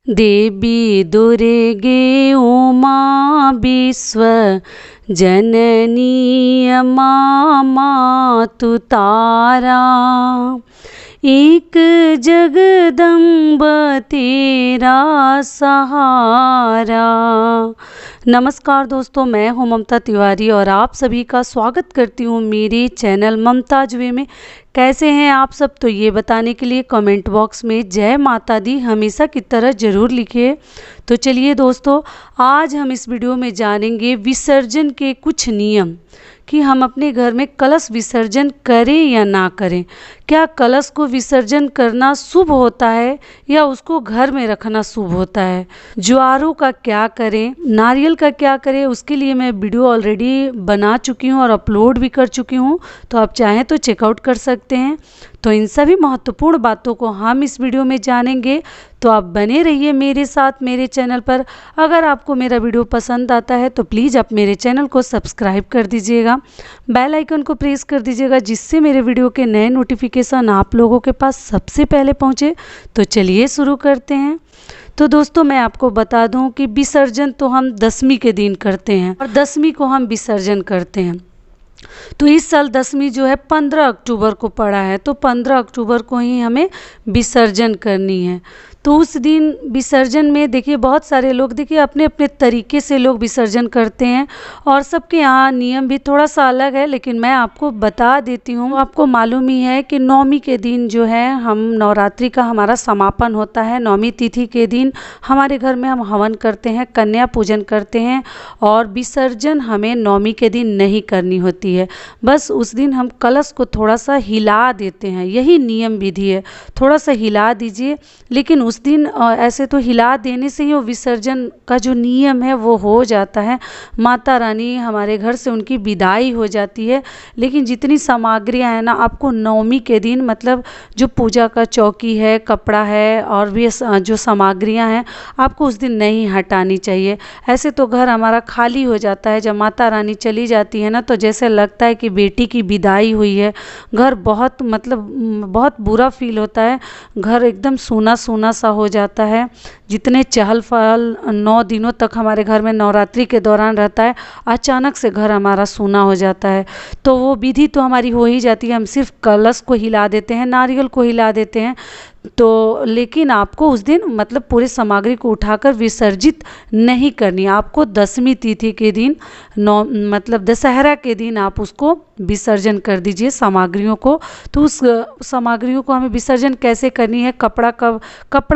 देवी दुर्गे उमा विश्व जननी मातु तारा, एक जगदम्ब तेरा सहारा। नमस्कार दोस्तों, मैं हूं ममता तिवारी और आप सभी का स्वागत करती हूं मेरे चैनल ममताज वे में। कैसे हैं आप सब? तो ये बताने के लिए कमेंट बॉक्स में जय माता दी हमेशा की तरह ज़रूर लिखिए। तो चलिए दोस्तों, आज हम इस वीडियो में जानेंगे विसर्जन के कुछ नियम कि हम अपने घर में कलश विसर्जन करें या ना करें। क्या कलश को विसर्जन करना शुभ होता है या उसको घर में रखना शुभ होता है? ज्वारों का क्या करें, नारियल का क्या करें, उसके लिए मैं वीडियो ऑलरेडी बना चुकी हूँ और अपलोड भी कर चुकी हूँ, तो आप चाहें तो चेकआउट कर सकते हैं। तो इन सभी महत्वपूर्ण बातों को हम इस वीडियो में जानेंगे, तो आप बने रहिए मेरे साथ मेरे चैनल पर। अगर आपको मेरा वीडियो पसंद आता है तो प्लीज़ आप मेरे चैनल को सब्सक्राइब कर दीजिएगा, बेल आइकन को प्रेस कर दीजिएगा, जिससे मेरे वीडियो के नए नोटिफिकेशन आप लोगों के पास सबसे पहले पहुंचे। तो चलिए शुरू करते हैं। तो दोस्तों, मैं आपको बता दूं कि विसर्जन तो हम दशमी के दिन करते हैं और दशमी को हम विसर्जन करते हैं। तो इस साल दशमी जो है 15 अक्टूबर को पड़ा है, तो 15 अक्टूबर को ही हमें विसर्जन करनी है। तो उस दिन विसर्जन में देखिए बहुत सारे लोग देखिए अपने अपने तरीके से लोग विसर्जन करते हैं और सबके यहाँ नियम भी थोड़ा सा अलग है, लेकिन मैं आपको बता देती हूँ। आपको मालूम ही है कि नवमी के दिन जो है हम नवरात्रि का हमारा समापन होता है। नवमी तिथि के दिन हमारे घर में हम हवन करते हैं, कन्या पूजन करते हैं और विसर्जन हमें नवमी के दिन नहीं करनी होती है। बस उस दिन हम कलश को थोड़ा सा हिला देते हैं, यही नियम विधि है। थोड़ा सा हिला दीजिए, लेकिन उस दिन ऐसे तो हिला देने से ही वो विसर्जन का जो नियम है वो हो जाता है। माता रानी हमारे घर से उनकी विदाई हो जाती है। लेकिन जितनी सामग्रियां हैं ना, आपको नवमी के दिन मतलब जो पूजा का चौकी है, कपड़ा है और भी जो सामग्रियां हैं, आपको उस दिन नहीं हटानी चाहिए। ऐसे तो घर हमारा खाली हो जाता है। जब माता रानी चली जाती है ना, तो जैसे लगता है कि बेटी की विदाई हुई है। घर बहुत बहुत बुरा फील होता है। घर एकदम सूना सूना सा हो जाता है। जितने चहल पहल 9 दिनों तक हमारे घर में नवरात्रि के दौरान रहता है, अचानक से घर हमारा सूना हो जाता है। तो वो विधि तो हमारी हो ही जाती है। हम सिर्फ कलश को हिला देते हैं, नारियल को हिला देते हैं। तो लेकिन आपको उस दिन मतलब पूरे सामग्री को उठाकर विसर्जित नहीं करनी। आपको दशमी तिथि के दिन मतलब दशहरा के दिन आप उसको विसर्जन कर दीजिए सामग्रियों को। तो उस सामग्रियों को हमें विसर्जन कैसे करनी है, कपड़ा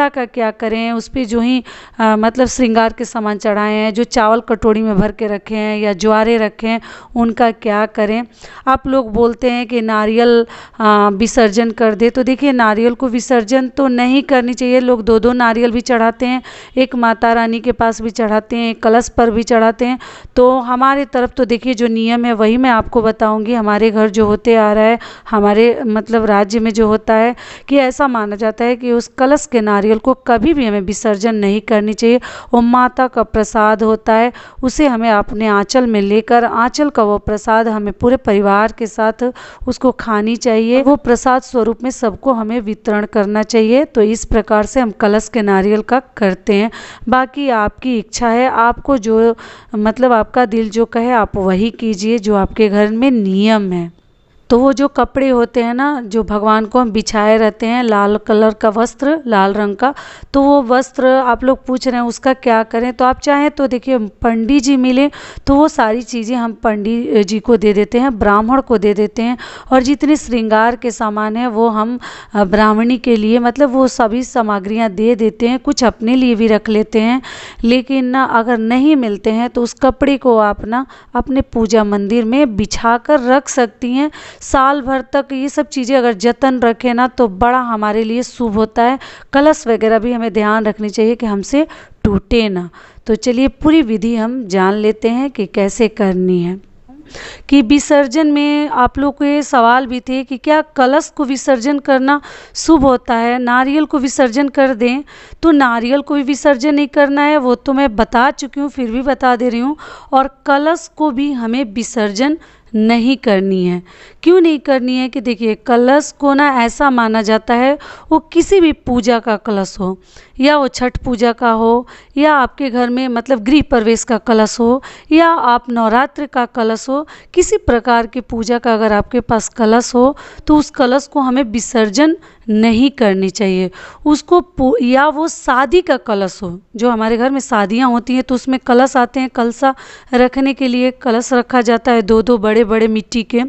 का क्या करें, उस पर जो ही मतलब श्रृंगार के सामान चढ़ाए हैं, जो चावल कटोरी में भर के रखे हैं या ज्वारे रखे हैं, उनका क्या करें। आप लोग बोलते हैं कि नारियल विसर्जन कर दे, तो देखिए नारियल को विसर्जन तो नहीं करनी चाहिए। लोग 2-2 नारियल भी चढ़ाते हैं, एक माता रानी के पास भी चढ़ाते हैं, एक कलश पर भी चढ़ाते हैं। तो हमारे तरफ तो देखिए जो नियम है वही मैं आपको बताऊंगी। हमारे घर जो होते आ रहा है, हमारे मतलब राज्य में जो होता है कि ऐसा माना जाता है कि उस कलश के नारियल को कभी भी हमें विसर्जन नहीं करनी चाहिए। वो माता का प्रसाद होता है, उसे हमें अपने आंचल में लेकर आंचल का वो प्रसाद हमें पूरे परिवार के साथ उसको खानी चाहिए। वो प्रसाद स्वरूप में सबको हमें वितरण करना चाहिए। तो इस प्रकार से हम कलश के नारियल का करते हैं। बाकी आपकी इच्छा है, आपको जो मतलब आपका दिल जो कहे आप वही कीजिए, जो आपके घर में नियम है। तो वो जो कपड़े होते हैं ना, जो भगवान को हम बिछाए रहते हैं, लाल कलर का वस्त्र, लाल रंग का, तो वो वस्त्र आप लोग पूछ रहे हैं उसका क्या करें। तो आप चाहें तो देखिए पंडित जी मिले तो वो सारी चीज़ें हम पंडित जी को दे देते हैं, ब्राह्मण को दे देते हैं। और जितने श्रृंगार के सामान हैं वो हम ब्राह्मणी के लिए मतलब वो सभी सामग्रियाँ दे देते हैं, कुछ अपने लिए भी रख लेते हैं। लेकिन ना अगर नहीं मिलते हैं तो उस कपड़े को आप ना अपने पूजा मंदिर में बिछा कर रख सकती हैं। साल भर तक ये सब चीज़ें अगर जतन रखें ना तो बड़ा हमारे लिए शुभ होता है। कलश वगैरह भी हमें ध्यान रखनी चाहिए कि हमसे टूटे ना। तो चलिए पूरी विधि हम जान लेते हैं कि कैसे करनी है। कि विसर्जन में आप लोग के सवाल भी थे कि क्या कलश को विसर्जन करना शुभ होता है, नारियल को विसर्जन कर दें। तो नारियल को भी विसर्जन नहीं करना है, वो तो मैं बता चुकी हूँ, फिर भी बता दे रही हूँ। और कलश को भी हमें विसर्जन नहीं करनी है। क्यों नहीं करनी है कि देखिए, कलश को ना ऐसा माना जाता है, वो किसी भी पूजा का कलश हो, या वो छठ पूजा का हो, या आपके घर में मतलब गृह प्रवेश का कलश हो, या आप नवरात्र का कलश हो, किसी प्रकार की पूजा का अगर आपके पास कलश हो तो उस कलश को हमें विसर्जन नहीं करनी चाहिए। उसको या वो शादी का कलश हो, जो हमारे घर में शादियां होती हैं तो उसमें कलश आते हैं, कलशा रखने के लिए कलश रखा जाता है, दो दो बड़े बड़े मिट्टी के,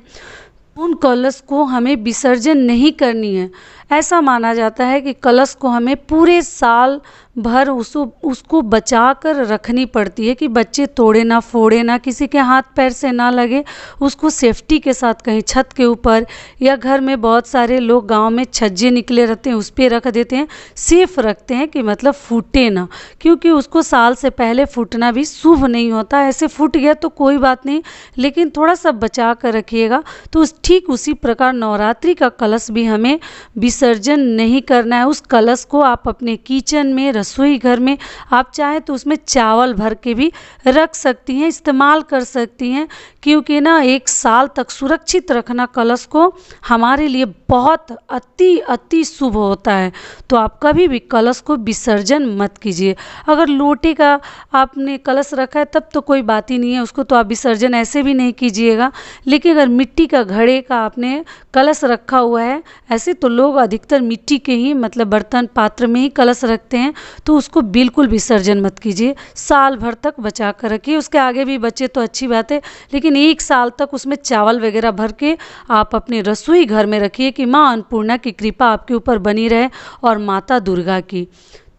उन कलश को हमें विसर्जन नहीं करनी है। ऐसा माना जाता है कि कलश को हमें पूरे साल भर उसको बचा कर रखनी पड़ती है कि बच्चे तोड़े ना, फोड़े ना, किसी के हाथ पैर से ना लगे। उसको सेफ्टी के साथ कहीं छत के ऊपर, या घर में बहुत सारे लोग गांव में छज्जे निकले रहते हैं उस पर रख देते हैं, सेफ रखते हैं कि मतलब फूटे ना, क्योंकि उसको साल से पहले फूटना भी शुभ नहीं होता। ऐसे फूट गया तो कोई बात नहीं, लेकिन थोड़ा सा बचा कर रखिएगा। तो ठीक उसी प्रकार नवरात्रि का कलश भी हमें विसर्जन नहीं करना है। उस कलश को आप अपने किचन में, रसोई घर में, आप चाहें तो उसमें चावल भर के भी रख सकती हैं, इस्तेमाल कर सकती हैं, क्योंकि ना एक साल तक सुरक्षित रखना कलश को हमारे लिए बहुत अति शुभ होता है। तो आप कभी भी कलश को विसर्जन मत कीजिए। अगर लोटे का आपने कलश रखा है तब तो कोई बात ही नहीं है, उसको तो आप विसर्जन ऐसे भी नहीं कीजिएगा। लेकिन अगर मिट्टी का घड़े का आपने कलश रखा हुआ है, ऐसे तो लोग अधिकतर मिट्टी के ही मतलब बर्तन पात्र में ही कलश रखते हैं, तो उसको बिल्कुल विसर्जन मत कीजिए। साल भर तक बचा कर रखिए, उसके आगे भी बचे तो अच्छी बात है, लेकिन एक साल तक उसमें चावल वगैरह भर के आप अपने रसोई घर में रखिए कि माँ अन्नपूर्णा की कृपा आपके ऊपर बनी रहे और माता दुर्गा की।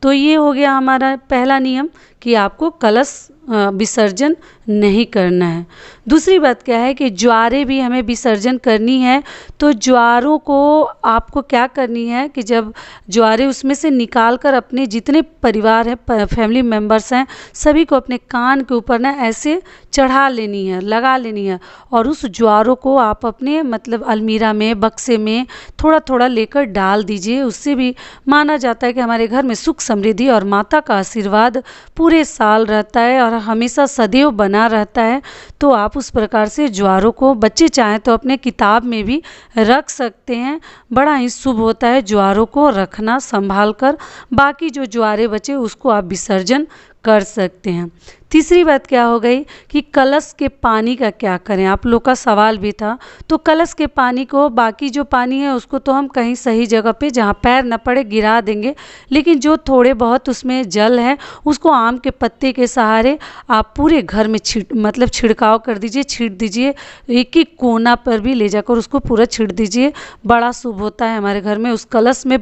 तो ये हो गया हमारा पहला नियम कि आपको कलश विसर्जन नहीं करना है। दूसरी बात क्या है कि ज्वारे भी हमें विसर्जन करनी है। तो ज्वारों को आपको क्या करनी है कि जब ज्वारे उसमें से निकाल कर अपने जितने परिवार है, फैमिली मेम्बर्स हैं, सभी को अपने कान के ऊपर ना ऐसे चढ़ा लेनी है, लगा लेनी है, और उस ज्वारों को आप अपने मतलब अलमीरा में, बक्से में थोड़ा थोड़ा लेकर डाल दीजिए। उससे भी माना जाता है कि हमारे घर में सुख समृद्धि और माता का आशीर्वाद पूरे साल रहता है और हमेशा सदैव बना रहता है। तो आप उस प्रकार से ज्वारों को, बच्चे चाहें तो अपने किताब में भी रख सकते हैं, बड़ा ही शुभ होता है ज्वारों को रखना संभाल कर। बाकी जो ज्वारे बचे उसको आप विसर्जन कर सकते हैं। तीसरी बात क्या हो गई कि कलश के पानी का क्या करें, आप लोग का सवाल भी था। तो कलश के पानी को, बाकी जो पानी है उसको तो हम कहीं सही जगह पे जहाँ पैर न पड़े गिरा देंगे, लेकिन जो थोड़े बहुत उसमें जल है उसको आम के पत्ते के सहारे आप पूरे घर में छिड़काव कर दीजिए, छींट दीजिए। एक एक कोना पर भी ले जाकर उसको पूरा छींट दीजिए, बड़ा शुभ होता है हमारे घर में। उस कलश में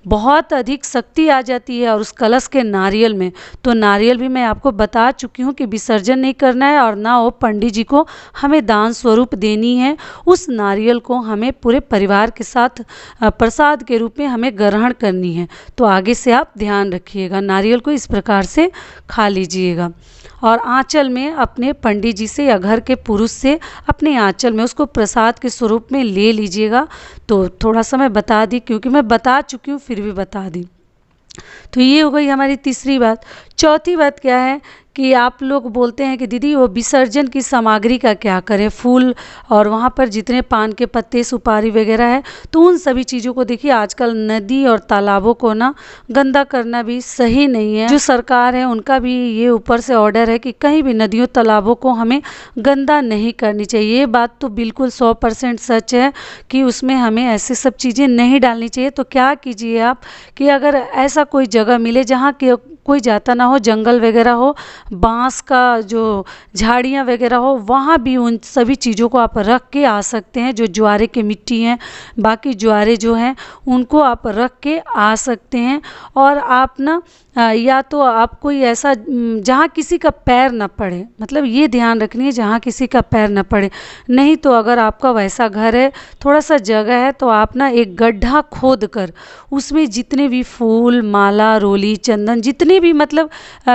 बहुत अधिक शक्ति आ जाती है। और उस कलश के नारियल में, तो नारियल भी मैं आपको बता चुकी हूँ कि विसर्जन नहीं करना है, और ना वो पंडित जी को हमें दान स्वरूप देनी है। उस नारियल को हमें पूरे परिवार के साथ प्रसाद के रूप में हमें ग्रहण करनी है। तो आगे से आप ध्यान रखिएगा, नारियल को इस प्रकार से खा लीजिएगा, और आंचल में अपने पंडित जी से या घर के पुरुष से अपने आंचल में उसको प्रसाद के स्वरूप में ले लीजिएगा। तो थोड़ा सा मैं बता दी, क्योंकि मैं बता चुकी हूँ फिर भी बता दी। तो ये हो गई हमारी तीसरी बात। चौथी बात क्या है कि आप लोग बोलते हैं कि दीदी वो विसर्जन की सामग्री का क्या करें, फूल और वहाँ पर जितने पान के पत्ते, सुपारी वगैरह है, तो उन सभी चीज़ों को देखिए, आजकल नदी और तालाबों को ना गंदा करना भी सही नहीं है। जो सरकार है उनका भी ये ऊपर से ऑर्डर है कि कहीं भी नदियों तालाबों को हमें गंदा नहीं करनी चाहिए। ये बात तो बिल्कुल 100% सच है कि उसमें हमें ऐसे सब चीज़ें नहीं डालनी चाहिए। तो क्या कीजिए आप कि अगर ऐसा कोई जगह मिले जहाँ कोई जाता ना हो, जंगल वगैरह हो, बांस का जो झाड़ियाँ वगैरह हो, वहाँ भी उन सभी चीज़ों को आप रख के आ सकते हैं। जो ज्वारे के मिट्टी हैं, बाकी ज्वारे जो हैं उनको आप रख के आ सकते हैं। और आप ना या तो आप कोई ऐसा जहाँ किसी का पैर न पड़े, मतलब ये ध्यान रखनी है जहाँ किसी का पैर न पड़े। नहीं तो अगर आपका वैसा घर है, थोड़ा सा जगह है, तो आप ना एक गड्ढा खोद कर उसमें जितने भी फूल, माला, रोली, चंदन, जितने भी मतलब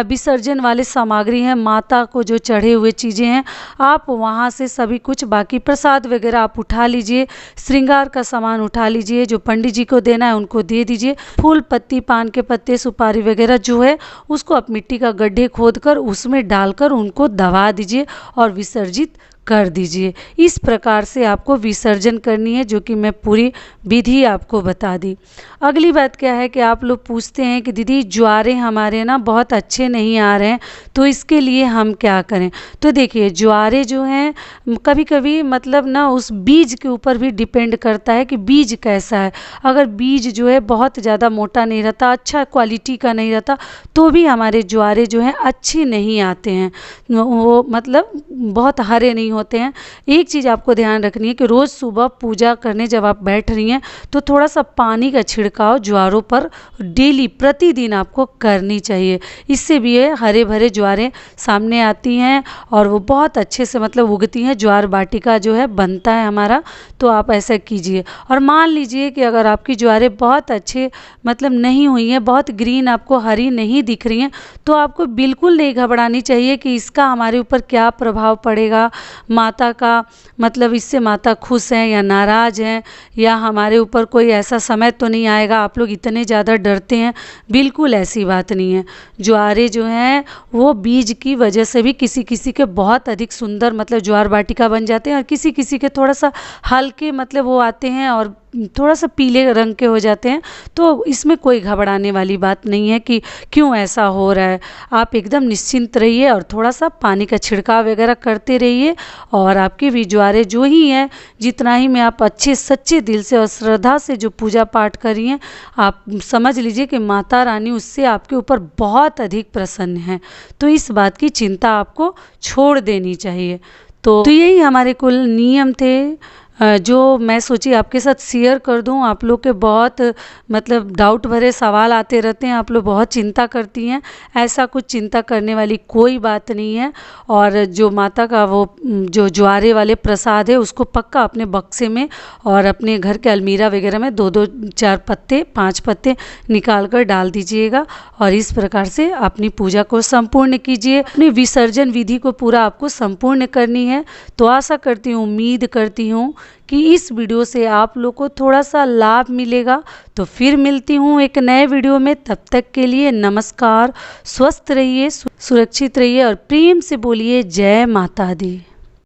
विसर्जन वाले सामग्री हैं, माता को जो चढ़े हुए चीज़ें हैं, आप वहाँ से सभी कुछ, बाकी प्रसाद वगैरह आप उठा लीजिए, श्रृंगार का सामान उठा लीजिए, जो पंडित जी को देना है उनको दे दीजिए। फूल, पत्ती, पान के पत्ते, सुपारी वगैरह जो है उसको आप मिट्टी का गड्ढे खोद कर उसमें डालकर उनको दबा दीजिए और विसर्जित कर दीजिए। इस प्रकार से आपको विसर्जन करनी है, जो कि मैं पूरी विधि आपको बता दी। अगली बात क्या है कि आप लोग पूछते हैं कि दीदी ज्वारे हमारे ना बहुत अच्छे नहीं आ रहे हैं, तो इसके लिए हम क्या करें। तो देखिए, ज्वारे जो हैं कभी कभी मतलब ना उस बीज के ऊपर भी डिपेंड करता है कि बीज कैसा है। अगर बीज जो है बहुत ज़्यादा मोटा नहीं रहता, अच्छा क्वालिटी का नहीं रहता, तो भी हमारे ज्वारे जो हैं अच्छे नहीं आते हैं, वो मतलब बहुत हरे नहीं होते हैं। एक चीज़ आपको ध्यान रखनी है कि रोज़ सुबह पूजा करने जब आप बैठ रही हैं तो थोड़ा सा पानी का छिड़काव ज्वारों पर डेली प्रतिदिन आपको करनी चाहिए। इससे भी ये हरे भरे ज्वारें सामने आती हैं और वो बहुत अच्छे से मतलब उगती हैं, ज्वार बाटिका जो है बनता है हमारा। तो आप ऐसा कीजिए। और मान लीजिए कि अगर आपकी ज्वारें बहुत अच्छे मतलब नहीं हुई हैं, बहुत ग्रीन आपको हरी नहीं दिख रही हैं, तो आपको बिल्कुल नहीं घबरानी चाहिए कि इसका हमारे ऊपर क्या प्रभाव पड़ेगा, माता का मतलब इससे माता खुश हैं या नाराज़ हैं, या हमारे ऊपर कोई ऐसा समय तो नहीं आएगा, आप लोग इतने ज़्यादा डरते हैं। बिल्कुल ऐसी बात नहीं है। ज्वारे जो हैं वो बीज की वजह से भी किसी किसी के बहुत अधिक सुंदर मतलब ज्वार बाटिका बन जाते हैं, और किसी किसी के थोड़ा सा हल्के मतलब वो आते हैं और थोड़ा सा पीले रंग के हो जाते हैं। तो इसमें कोई घबराने वाली बात नहीं है कि क्यों ऐसा हो रहा है। आप एकदम निश्चिंत रहिए और थोड़ा सा पानी का छिड़काव वगैरह करते रहिए, और आपके भी ज्वारे जो ही हैं, जितना ही में आप अच्छे सच्चे दिल से और श्रद्धा से जो पूजा पाठ करिए, आप समझ लीजिए कि माता रानी उससे आपके ऊपर बहुत अधिक प्रसन्न है। तो इस बात की चिंता आपको छोड़ देनी चाहिए। तो यही हमारे कुल नियम थे जो मैं सोची आपके साथ शेयर कर दूं। आप लोग के बहुत मतलब डाउट भरे सवाल आते रहते हैं, आप लोग बहुत चिंता करती हैं। ऐसा कुछ चिंता करने वाली कोई बात नहीं है। और जो माता का वो जो ज्वारे वाले प्रसाद है, उसको पक्का अपने बक्से में और अपने घर के अलमीरा वगैरह में 2-2 4 पत्ते 5 पत्ते निकाल कर डाल दीजिएगा, और इस प्रकार से अपनी पूजा को संपूर्ण कीजिए। अपनी विसर्जन विधि को पूरा आपको संपूर्ण करनी है। तो आशा करती हूँ, उम्मीद करती हूँ कि इस वीडियो से आप लोग को थोड़ा सा लाभ मिलेगा। तो फिर मिलती हूँ एक नए वीडियो में। तब तक के लिए नमस्कार। स्वस्थ रहिए, सुरक्षित रहिए और प्रेम से बोलिए जय माता दी।